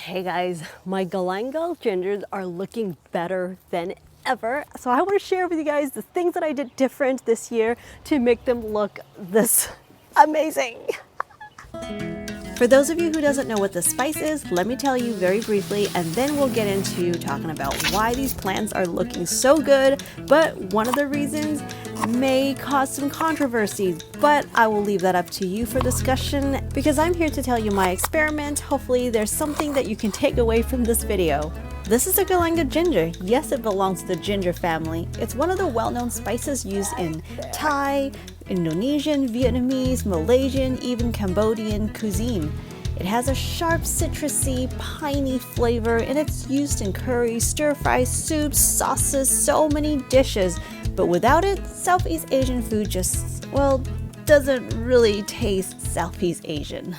Hey guys, my Galangal Gingers are looking better than ever. So I want to share with you guys the things that I did different this year to make them look this amazing. For those of you who doesn't know what this spice is, let me tell you very briefly, and then we'll get into talking about why these plants are looking so good. But one of the reasons may cause some controversy, but I will leave that up to you for discussion because I'm here to tell you my experiment. Hopefully there's something that you can take away from this video. This is a Galangal Ginger. Yes, it belongs to the ginger family. It's one of the well-known spices used in Thai, Indonesian, Vietnamese, Malaysian, even Cambodian cuisine. It has a sharp citrusy, piney flavor and it's used in curries, stir-fry soups, sauces, so many dishes. But without it, Southeast Asian food just, well, doesn't really taste Southeast Asian.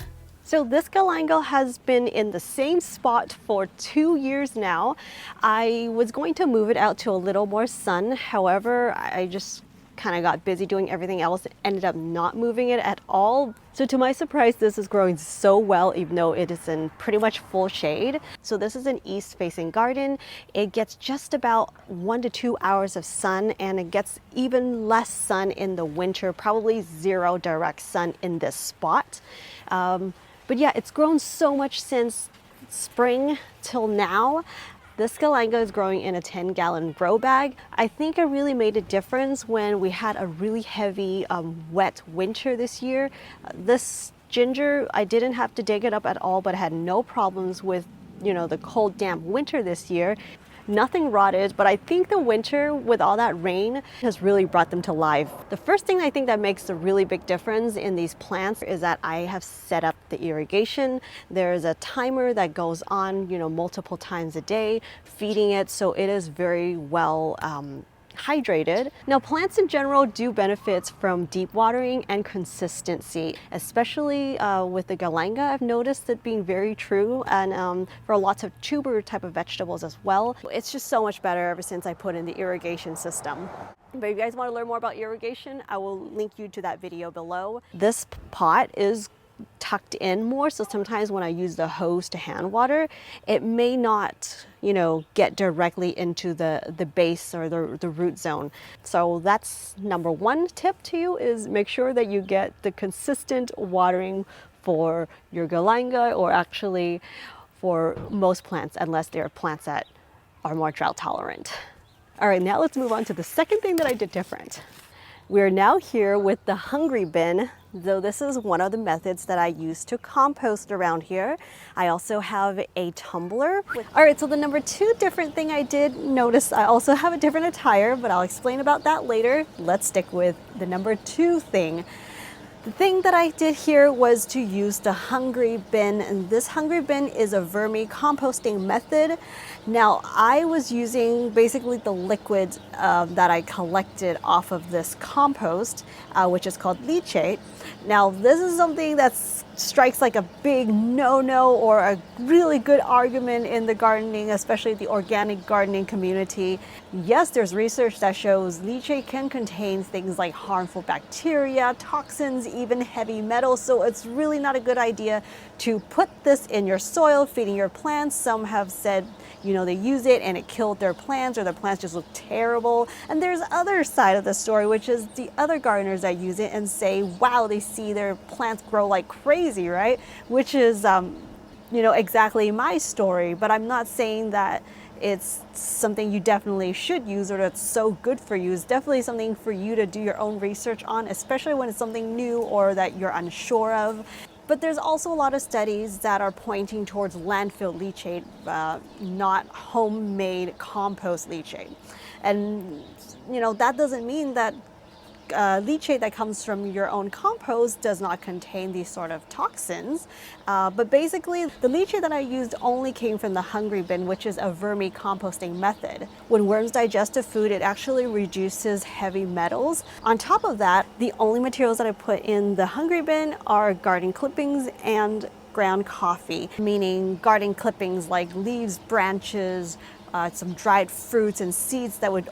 So this galangal has been in the same spot for 2 years now. I was going to move it out to a little more sun. However, I just kind of got busy doing everything else, ended up not moving it at all. So to my surprise, this is growing so well, even though it is in pretty much full shade. So this is an east facing garden. It gets just about 1 to 2 hours of sun, and it gets even less sun in the winter, probably 0 direct sun in this spot. But yeah, it's grown so much since spring till now. This galangal is growing in a 10-gallon grow bag. I think it really made a difference when we had a really heavy wet winter this year. This ginger, I didn't have to dig it up at all, but I had no problems with, the cold, damp winter this year. Nothing rotted, but I think the winter with all that rain has really brought them to life. The first thing I think that makes a really big difference in these plants is that I have set up the irrigation. There's a timer that goes on, multiple times a day, feeding it, so it is very well hydrated. Now, plants in general do benefit from deep watering and consistency, especially with the galangal. I've noticed it being very true, and for lots of tuber type of vegetables as well. It's just so much better ever since I put in the irrigation system. But if you guys want to learn more about irrigation, I will link you to that video below. This pot is tucked in more, so sometimes when I use the hose to hand water, it may not get directly into the base or the root zone. So that's number one tip to you, is make sure that you get the consistent watering for your galangal, or actually for most plants, unless they're plants that are more drought tolerant. All right, now let's move on to the second thing that I did different. We're now here with the hungry bin, though this is one of the methods that I use to compost around here. I also have a tumbler. All right, so the number 2 different thing I did notice, I also have a different attire, but I'll explain about that later. Let's stick with the number 2 thing. The thing that I did here was to use the hungry bin, and this hungry bin is a vermicomposting method. Now, I was using basically the liquid that I collected off of this compost, which is called leachate. Now, this is something that strikes like a big no-no, or a really good argument in the gardening, especially the organic gardening community. Yes, there's research that shows leachate can contain things like harmful bacteria, toxins, even heavy metals, so it's really not a good idea to put this in your soil, feeding your plants. Some have said, they use it and it killed their plants, or their plants just look terrible. And there's other side of the story, which is the other gardeners that use it and say, wow, they see their plants grow like crazy, right? Which is, exactly my story. But I'm not saying that it's something you definitely should use, or that's so good for you. It's definitely something for you to do your own research on, especially when it's something new or that you're unsure of. But there's also a lot of studies that are pointing towards landfill leachate, not homemade compost leachate. And, that doesn't mean that leachate that comes from your own compost does not contain these sort of toxins. But basically, the leachate that I used only came from the hungry bin, which is a vermicomposting method. When worms digest a food, it actually reduces heavy metals. On top of that, the only materials that I put in the hungry bin are garden clippings and ground coffee, meaning garden clippings like leaves, branches, some dried fruits and seeds that would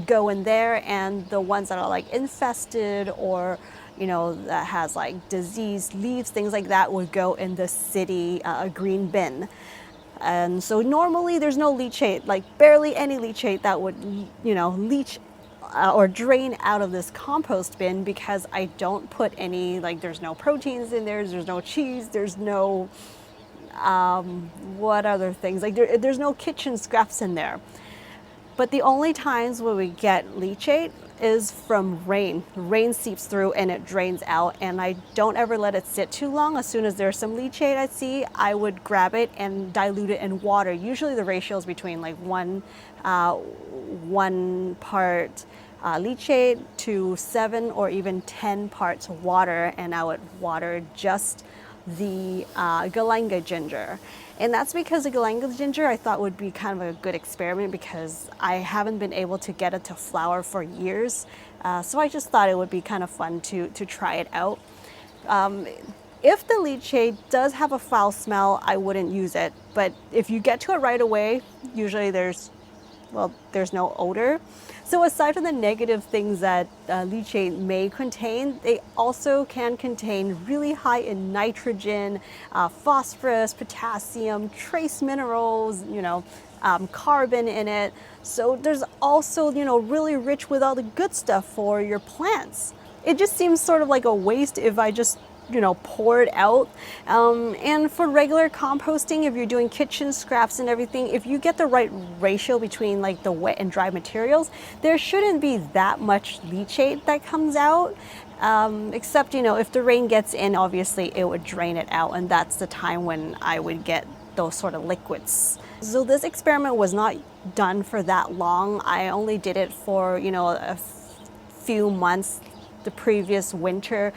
go in there, and the ones that are like infested or you know, that has like diseased leaves, things like that would go in the city green bin. And so normally there's no leachate, like barely any leachate that would, you know, leach or drain out of this compost bin, because I don't put any, like there's no proteins in there, there's no cheese, there's no, what other things, like there's no kitchen scraps in there. But the only times when we get leachate is from rain. Rain seeps through and it drains out, and I don't ever let it sit too long. As soon as there's some leachate I see, I would grab it and dilute it in water. Usually the ratio is between like one part leachate to 7 or even 10 parts water, and I would water just the Galangal Ginger. And that's because the Galangal Ginger I thought would be kind of a good experiment, because I haven't been able to get it to flower for years. So I just thought it would be kind of fun to try it out. If the leachate does have a foul smell, I wouldn't use it. But if you get to it right away, usually there's no odor. So aside from the negative things that leachate may contain, they also can contain really high in nitrogen, phosphorus, potassium, trace minerals, you know, carbon in it. So there's also, you know, really rich with all the good stuff for your plants. It just seems sort of like a waste if I just, you know, pour it out. And for regular composting, if you're doing kitchen scraps and everything, if you get the right ratio between like the wet and dry materials, there shouldn't be that much leachate that comes out. Except, you know, if the rain gets in, obviously it would drain it out, and that's the time when I would get those sort of liquids. So this experiment was not done for that long. I only did it for, you know, a few months the previous winter,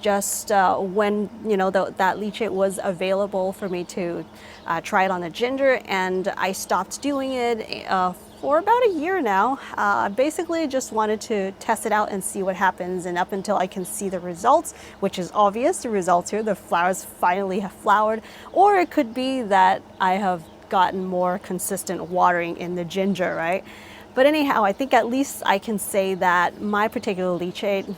just when, you know, that leachate was available for me to try it on the ginger, and I stopped doing it for about a year now. I basically just wanted to test it out and see what happens, and up until I can see the results, which is obvious, the results here, the flowers finally have flowered, or it could be that I have gotten more consistent watering in the ginger, right? But anyhow, I think at least I can say that my particular leachate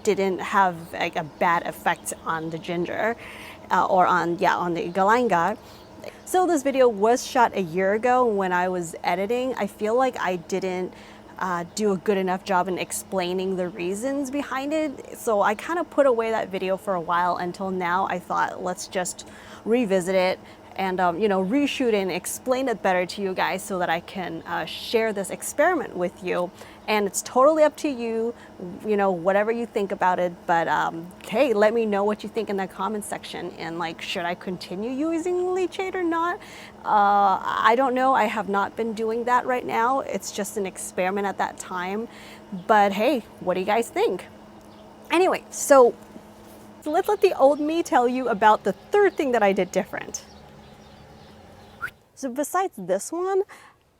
didn't have like a bad effect on the ginger or on the Galangal. So this video was shot a year ago when I was editing. I feel like I didn't do a good enough job in explaining the reasons behind it. So I kind of put away that video for a while until now. I thought, let's just revisit it and you know, reshoot and explain it better to you guys so that I can share this experiment with you. And it's totally up to you, you know, whatever you think about it. But hey, let me know what you think in the comment section, and like, should I continue using leachate or not? I don't know. I have not been doing that right now. It's just an experiment at that time. But hey, what do you guys think? Anyway, so let's let the old me tell you about the third thing that I did different. So besides this one,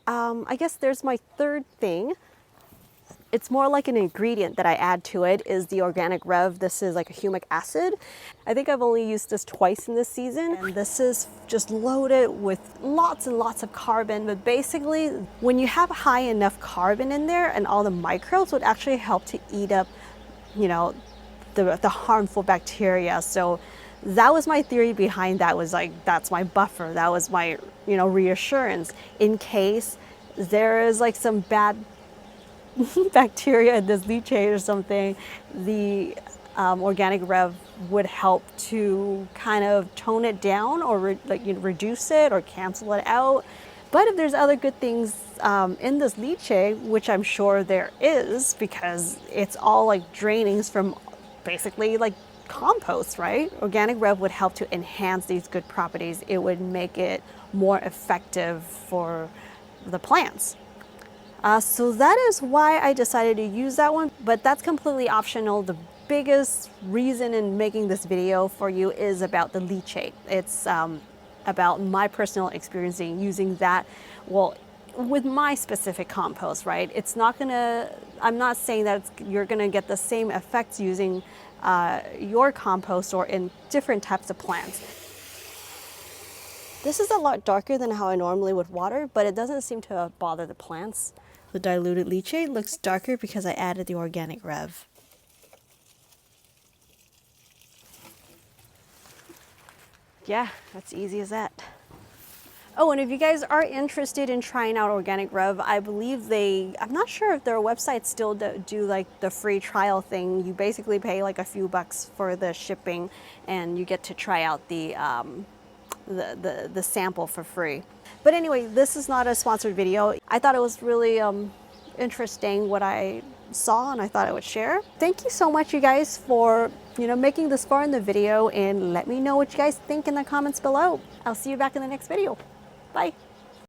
I guess there's my third thing. It's more like an ingredient that I add to it, is the Organic Rev. This is like a humic acid. I think I've only used this twice in this season. And this is just loaded with lots and lots of carbon. But basically, when you have high enough carbon in there, and all the microbes would actually help to eat up, you know, the harmful bacteria. So that was my theory behind that, was like, that's my buffer. That was my, you know, reassurance in case there is like some bad bacteria in this leachate or something. The Organic Rev would help to kind of tone it down, or reduce it or cancel it out. But if there's other good things in this leachate, which I'm sure there is, because it's all like drainings from basically like compost, right? Organic Rev would help to enhance these good properties. It would make it more effective for the plants. So that is why I decided to use that one, but that's completely optional. The biggest reason in making this video for you is about the leachate. It's about my personal experience using that, well, with my specific compost, right? It's not gonna, I'm not saying that you're gonna get the same effects using your compost or in different types of plants. This is a lot darker than how I normally would water, but it doesn't seem to bother the plants. The diluted leachate looks darker because I added the Organic Rev. Yeah, that's easy as that. Oh, and if you guys are interested in trying out Organic Rev, I believe I'm not sure if their website still do like the free trial thing. You basically pay like a few bucks for the shipping and you get to try out the sample for free. But anyway, this is not a sponsored video. I thought it was really interesting what I saw and I thought I would share. Thank you so much, you guys, for making this far in the video, and let me know what you guys think in the comments below. I'll see you back in the next video. Bye.